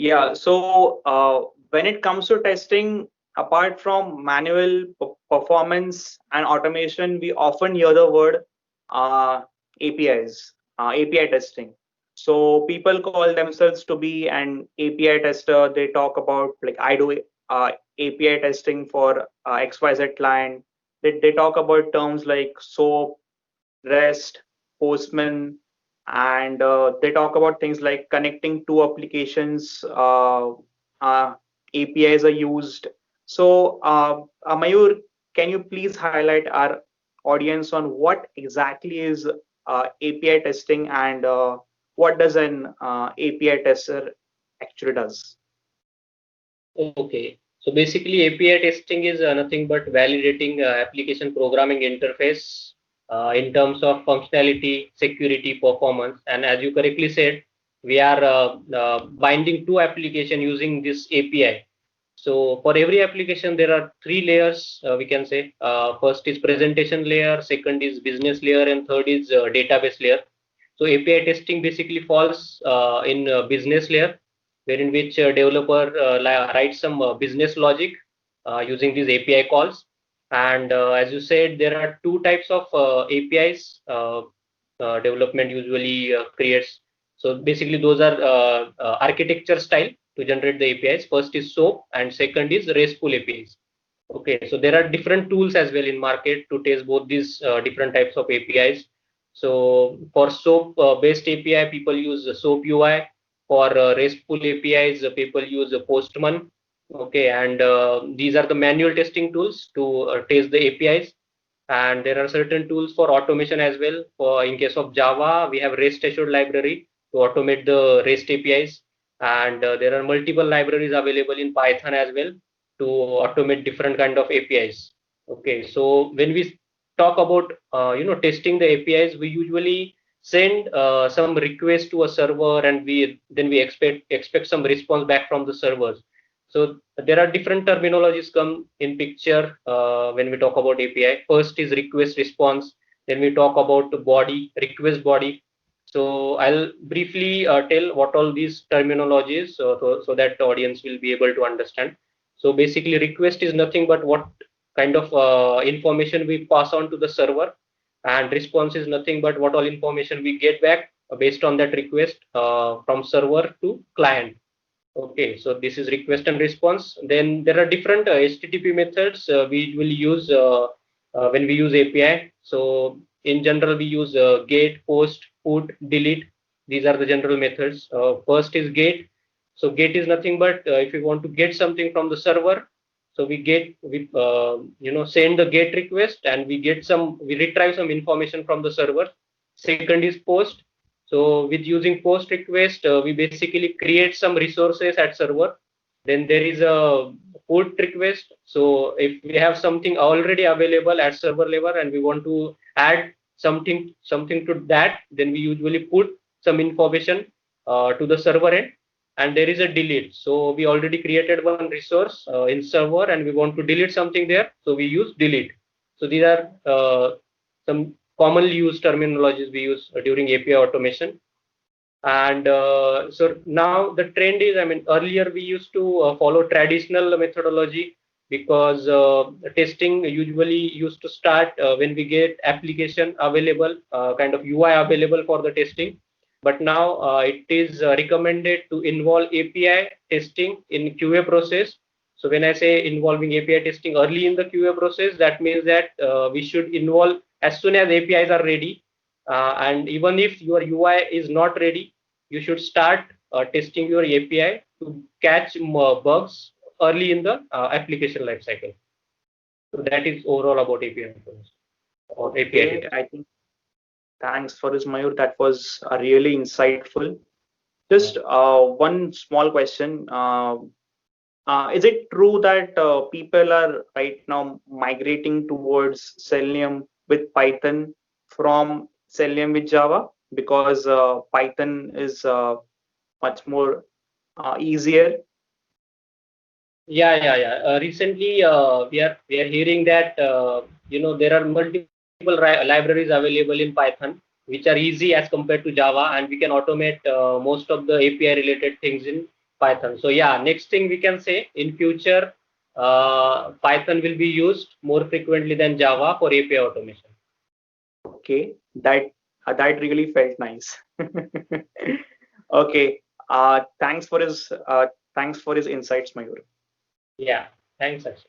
Yeah, so when it comes to testing, apart from manual performance and automation, we often hear the word APIs, API testing. So people call themselves to be an API tester. They talk about like I do API testing for XYZ client. They talk about terms like SOAP, REST, Postman, and they talk about things like connecting two applications. APIs are used. So, Mayur, can you please highlight our audience on what exactly is API testing and what does an API tester actually does? Okay. So basically, API testing is nothing but validating application programming interface in terms of functionality, security, performance. And as you correctly said, we are binding two application using this API. So for every application, there are three layers, we can say. First is presentation layer, second is business layer, and third is database layer. So API testing basically falls in business layer, wherein which developer writes some business logic using these API calls. And as you said, there are two types of APIs development usually creates. So basically, those are architecture style to generate the APIs. First is SOAP, and second is RESTful APIs. Okay, so there are different tools as well in market to test both these different types of APIs. So for SOAP based API, people use SOAP UI. For RESTful APIs, people use POSTMAN. Okay, and these are the manual testing tools to test the APIs. And there are certain tools for automation as well. For in case of Java, we have REST assured library to automate the REST APIs. And there are multiple libraries available in Python as well to automate different kind of APIs. Okay, so when we talk about testing the APIs, we usually send some request to a server, and we expect some response back from the servers. So there are different terminologies come in picture when we talk about API. First is request response. Then we talk about the body, request body. So I'll briefly tell what all these terminologies so that the audience will be able to understand. So basically, request is nothing but what kind of information we pass on to the server, and response is nothing but what all information we get back based on that request from server to client. Okay, so this is request and response. Then there are different HTTP methods we will use when we use API. So in general, we use get, post, put, delete. These are the general methods. First is get. So get is nothing but if we want to get something from the server, so we send the get request, and we retrieve some information from the server. Second is post. So with using post request, we basically create some resources at server. Then there is a put request. So if we have something already available at server level and we want to add something to that, then we usually put some information to the server end. And there is a delete. So we already created one resource in server, and we want to delete something there. So we use delete. So these are some commonly used terminologies we use during API automation. And so now the trend is, I mean, earlier we used to follow traditional methodology, because testing usually used to start when we get application available, kind of UI available for the testing. But now it is recommended to involve API testing in QA process. So when I say involving API testing early in the QA process, that means that we should involve as soon as APIs are ready. And even if your UI is not ready, you should start testing your API to catch bugs early in the application lifecycle. So that is overall about API or API Okay, testing. I think thanks for this, Mayur. That was really insightful. Just one small question. Is it true that people are right now migrating towards Selenium with Python from Selenium with Java because Python is much more easier? Yeah. Recently, we are hearing that there are multiple libraries available in Python which are easy as compared to Java, and we can automate most of the API related things in Python. So yeah, next thing we can say in future, Python will be used more frequently than Java for API automation. Okay, that really felt nice. Okay, thanks for his insights, Mayur. Yeah, thanks, Akshay.